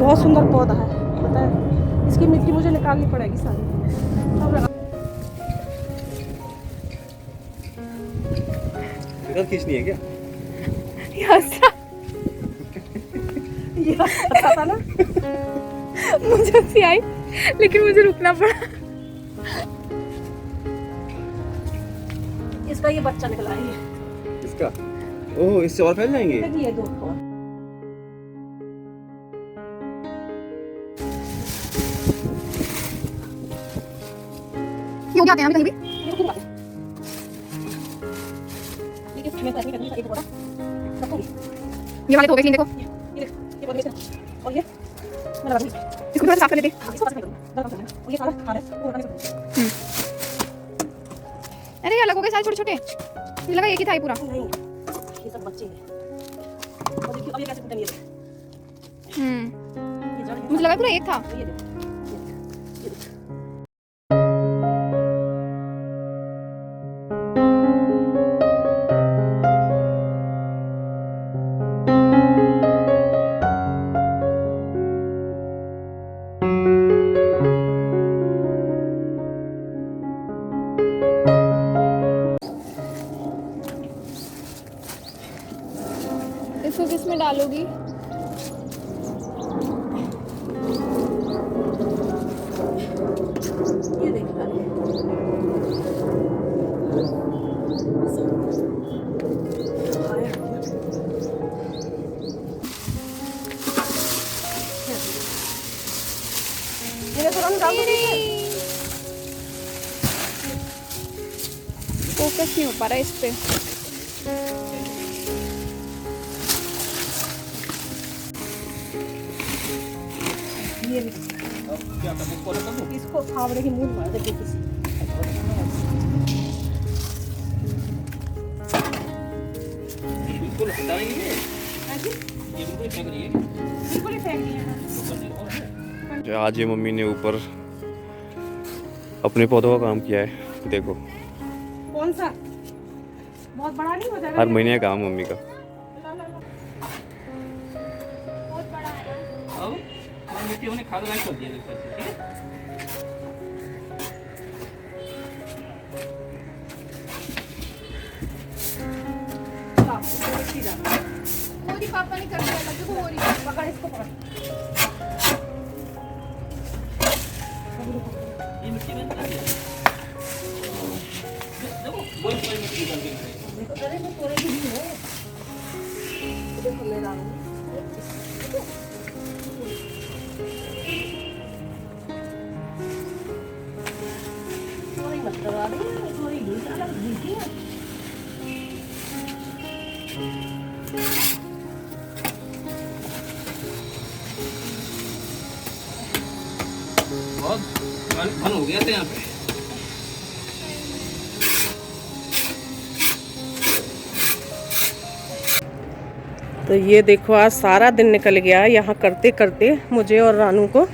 बहुत सुंदर पौधा है, पता है। इसकी मिट्टी मुझे निकालनी पड़ेगी सारी। खींचनी है क्या? ये अच्छा था ना। मुझे हंसी आई लेकिन मुझे रुकना पड़ा। इसका ये बच्चा निकला है। इसका? ओह, इससे और फैल जाएंगे। ये दो क्यों क्या कहीं भी ये वाले तो हो गए, देखो और ये इसको थोड़ा साफ कर दे। ये सारा खा रहा है। अरे ये अलग हो गए सारे छोटे छोटे, मुझे लगा एक ही था ये पूरा। नहीं, ये सब बच्चे हैं। और देखिए अब ये कैसे फूटेंगे। मुझे लगा पूरा एक था। ये देखो, ये देखो। इसको किस में डालोगी? ये देखो फोकस नहीं हो पा रहा इस पे। ये इसको फावड़े की मुंह मार दे किसी। बिल्कुल हटाएंगे ये बिल्कुल फेंक रही है। बिल्कुल ही फेंक दिया। आज ये मम्मी ने ऊपर अपने पौधों का काम किया है, देखो। कौन सा? बहुत बड़ा नहीं हो जाएगा? हर महीने का काम मम्मी का। बहुत बड़ा है। अब मिट्टी हमने खाद लाइन कर दिया, ठीक है। मोरी पापा ने कर दिया, देखो मोरी पकड़ इसको, पकड़। ये मिट्टी में डाल दिया। देखो कोई मिट्टी डाल के देखो, अरे वो तोड़े भी है। देखो मेरा थोड़ी मत करवा रही है, थोड़ी दूर अलग दिखी है। बहुत घन हो गया था यहाँ पे। तो ये देखो आज सारा दिन निकल गया यहाँ करते करते मुझे और रानू को।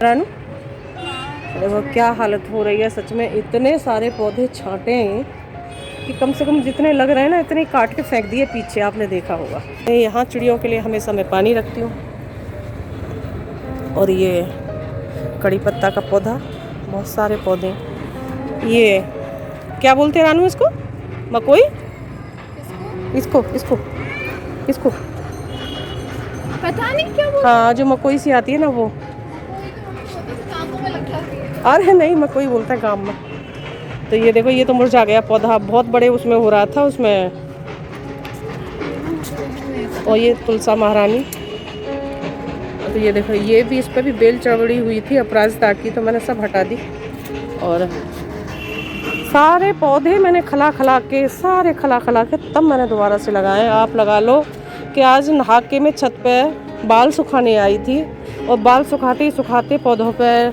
रानू देखो क्या हालत हो रही है सच में। इतने सारे पौधे छांटे हैं कि कम से कम जितने लग रहे हैं ना इतने काट के फेंक दिए पीछे, आपने देखा होगा। यहाँ चिड़ियों के लिए हमेशा मैं पानी रखती हूँ। और ये कड़ी पत्ता का पौधा, बहुत सारे पौधे। ये क्या बोलते हैं रानू इसको? मकोई? इसको इसको इसको पता नहीं क्या बोल। हाँ, जो मकोई सी आती है ना वो। अरे नहीं, मकोई बोलता है गाँव में। तो ये देखो, ये तो मुरझा गया पौधा, बहुत बड़े उसमें हो रहा था उसमें। और ये तुलसा महारानी। तो ये देखो, ये भी, इस पर भी बेल चढ़ी हुई थी अपराजिता की, तो मैंने सब हटा दी। और सारे पौधे मैंने खला खला के तब मैंने दोबारा से लगाए। आप लगा लो कि आज नहा के मैं छत पे बाल सुखाने आई थी और बाल सुखाते ही सुखाते पौधों पे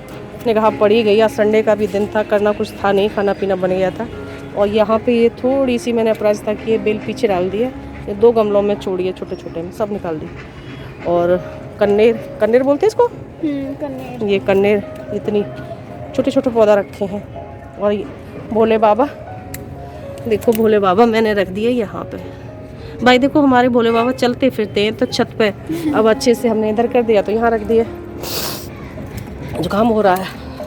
निगाह पड़ी गई। आज संडे का भी दिन था, करना कुछ था नहीं, खाना पीना बन गया था। और यहाँ पे ये थोड़ी सी मैंने अपराजिता की बेल पीछे डाल दी है। ये 2 गमलों में छोड़ी है, छोटे छोटे में, सब निकाल दी। और कन्नेर बोलते हैं इसको। कन्नेर। ये कन्नेर इतनी छोटे छोटे पौधा रखे हैं। और ये भोले बाबा, देखो भोले बाबा मैंने रख दिए यहाँ पे। भाई देखो हमारे भोले बाबा चलते फिरते हैं तो छत पे अब अच्छे से हमने इधर कर दिया तो यहाँ रख दिया। जुकाम हो रहा है,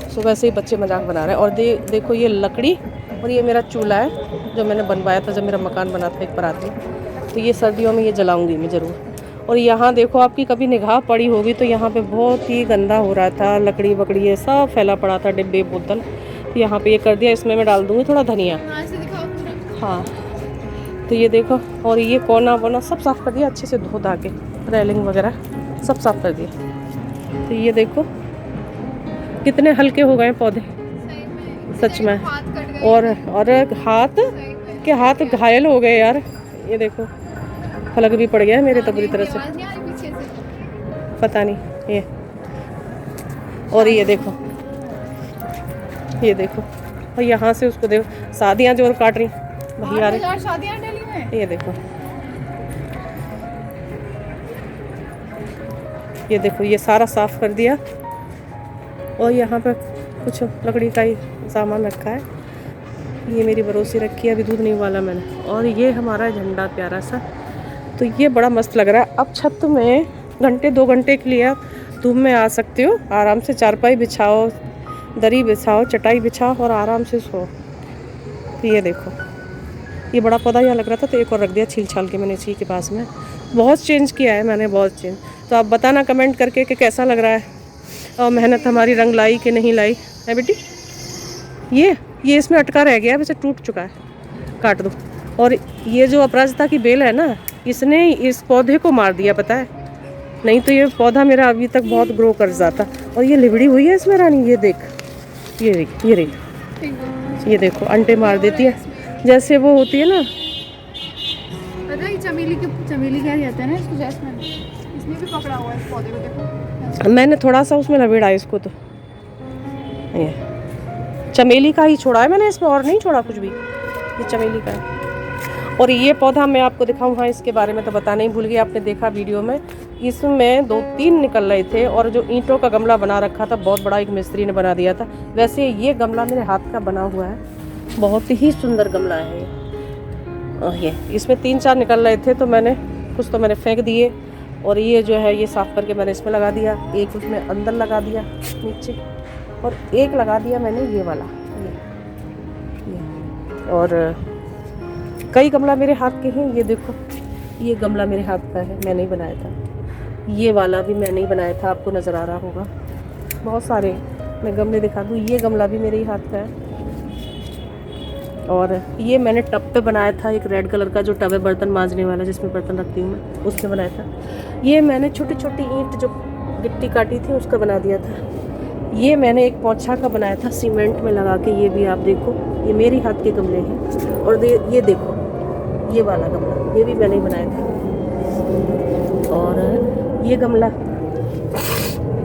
सुबह से ही बच्चे मजाक बना रहे हैं। और देखो ये लकड़ी और ये मेरा चूल्हा है जो मैंने बनवाया था जब मेरा मकान बना था एक परात में, तो ये सर्दियों में ये जलाऊंगी मैं ज़रूर। और यहाँ देखो आपकी कभी निगाह पड़ी होगी तो यहाँ पे बहुत ही गंदा हो रहा था, लकड़ी वकड़ी ये सब फैला पड़ा था, डिब्बे बोतल। यहाँ पे ये कर दिया, इसमें मैं डाल दूँगी थोड़ा धनिया। हाँ तो ये देखो, और ये कोना वोना सब साफ़ कर दिया अच्छे से, धो धा के रेलिंग वगैरह सब साफ़ कर दिया। तो ये देखो कितने हल्के हो गए पौधे सच में। और हाथ घायल हो गए यार। ये देखो फलक भी पड़ गया है मेरे तो बुरी तरह से, पता नहीं ये। और ये देखो और यहाँ से उसको देखो शादियाँ जो और काट रही भैया रहे। ये देखो ये सारा साफ कर दिया। और यहाँ पे कुछ लकड़ी का ही सामान रखा है, ये मेरी बरोसी रखी है, अभी दूध नहीं उबाला मैंने। और ये हमारा झंडा प्यारा सा, तो ये बड़ा मस्त लग रहा है। अब छत में घंटे 2 घंटे के लिए आप धूप में आ सकते हो, आराम से चारपाई बिछाओ, दरी बिछाओ, चटाई बिछाओ और आराम से सो। तो ये देखो ये बड़ा पौधा यहाँ लग रहा था तो एक और रख दिया छील छाल के मैंने इसी के पास में। बहुत चेंज किया है मैंने, बहुत चेंज। तो आप बताना कमेंट करके कि कैसा लग रहा है और मेहनत हमारी रंग लाई कि नहीं लाई है बेटी। ये इसमें अटका रह गया है, वैसे टूट चुका है, काट दो। और ये जो अपराजिता की बेल है ना, इसने इस पौधे को मार दिया पता है, नहीं तो ये पौधा मेरा अभी तक बहुत ग्रो कर जाता। और ये लिबड़ी हुई है इसमें रानी, ये देख ये देखो अंडे मार देती है जैसे वो होती है ना, पता है चमेली क्या कहते हैं ना इसको, जैस्मिन। इसने भी पकड़ा हुआ है इस पौधे को, देखो मैंने थोड़ा सा उसमें लपेड़ा इसको। तो ये चमेली का ही छोड़ा है मैंने इसमें, और नहीं छोड़ा कुछ भी, ये चमेली का है। और ये पौधा मैं आपको दिखाऊँ, हाँ इसके बारे में तो बताना ही भूल गई, आपने देखा वीडियो में, इसमें 2-3 निकल रहे थे। और जो ईंटों का गमला बना रखा था बहुत बड़ा, एक मिस्त्री ने बना दिया था। वैसे ये गमला मेरे हाथ का बना हुआ है, बहुत ही सुंदर गमला है ये। इसमें 3-4 निकल रहे थे तो मैंने कुछ तो मैंने फेंक दिए, और ये जो है ये साफ़ करके मैंने इसमें लगा दिया, एक उसमें अंदर लगा दिया नीचे, और एक लगा दिया मैंने ये वाला ये। और कई गमला मेरे हाथ के हैं, ये देखो ये गमला मेरे हाथ का है, मैंने ही बनाया था। ये वाला भी मैंने ही बनाया था, आपको नज़र आ रहा होगा। बहुत सारे मैं गमले दिखा दूँ, ये गमला भी मेरे ही हाथ का है। और ये मैंने टब पे बनाया था, एक रेड कलर का जो टब है बर्तन मांजने वाला जिसमें बर्तन रखती हूँ मैं, उसमें बनाया था। ये मैंने छोटी छोटी ईंट जो गिट्टी काटी थी उसका बना दिया था। ये मैंने एक पोछा का बनाया था सीमेंट में लगा के, ये भी आप देखो, ये मेरी हाथ के गमले हैं। और ये देखो ये वाला गमला, ये भी मैंने ही बनाया था। और ये गमला,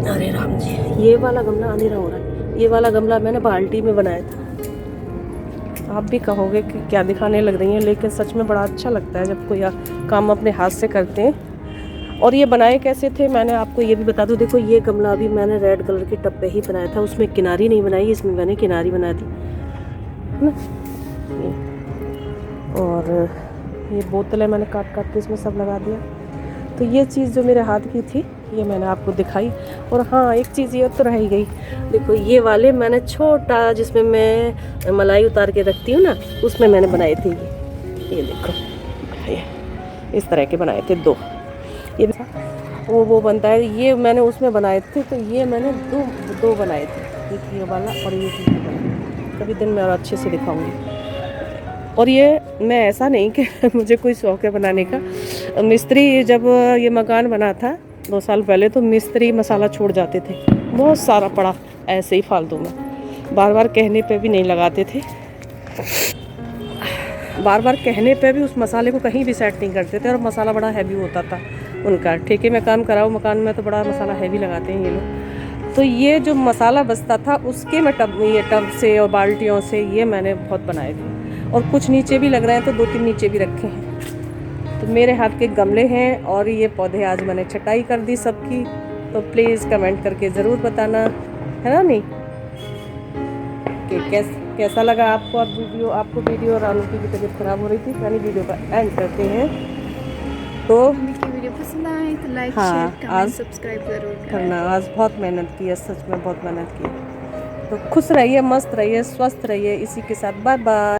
अरे राम जी, ये वाला गमला अंधेरा हो रहा है, ये वाला गमला मैंने बाल्टी में बनाया था। आप भी कहोगे कि क्या दिखाने लग रही हैं, लेकिन सच में बड़ा अच्छा लगता है जब कोई काम अपने हाथ से करते हैं। और ये बनाए कैसे थे मैंने आपको ये भी बता दूं। देखो ये गमला भी मैंने रेड कलर के टब पे ही बनाया था, उसमें किनारी नहीं बनाई, इसमें मैंने किनारी बना दी है ना। और ये बोतलें मैंने काट काट के इसमें सब लगा दिया। तो ये चीज़ जो मेरे हाथ की थी ये मैंने आपको दिखाई। और हाँ एक चीज़ ये तो रह ही गई, देखो ये वाले मैंने छोटा जिसमें मैं मलाई उतार के रखती हूँ ना, उसमें मैंने बनाए थे ये देखो, ये इस तरह के बनाए थे 2। ये वो बनता है, ये मैंने उसमें बनाए थे, तो ये मैंने दो बनाए थे, एक ये वाला और ये वाला। कभी दिन मैं और अच्छे से दिखाऊंगी। और ये मैं ऐसा नहीं कि मुझे कोई शौक है बनाने का। मिस्त्री जब ये मकान बना था 2 साल पहले, तो मिस्त्री मसाला छोड़ जाते थे, बहुत सारा पड़ा ऐसे ही फालतू में, बार बार कहने पे भी नहीं लगाते थे, बार बार कहने पे भी उस मसाले को कहीं भी सेट नहीं करते थे। और मसाला बड़ा हैवी होता था उनका, ठेके में काम कराओ मकान में तो बड़ा मसाला हैवी लगाते हैं ये लोग। तो ये जो मसाला बचता था उसके मैं टब से और बाल्टियों से ये मैंने बहुत बनाए थे। और कुछ नीचे भी लग रहे हैं तो 2-3 नीचे भी रखे हैं। तो मेरे हाथ के गमले हैं और ये पौधे आज मैंने छटाई कर दी सबकी। तो प्लीज़ कमेंट करके ज़रूर बताना, है ना नहीं, कि कैसा लगा आपको। अब आपको वीडियो। रानू की भी तबीयत ख़राब हो रही थी, यानी वीडियो का एंड करते हैं। तो मम्मी की वीडियो पसंद आए तो लाइक हाँ, शेयर कमेंट आज सब्सक्राइब जरूर करें। करना। आज बहुत मेहनत की है, सच में बहुत मेहनत की है। तो खुश रहिए, मस्त रहिए, स्वस्थ रहिए। इसी के साथ बाय बाय।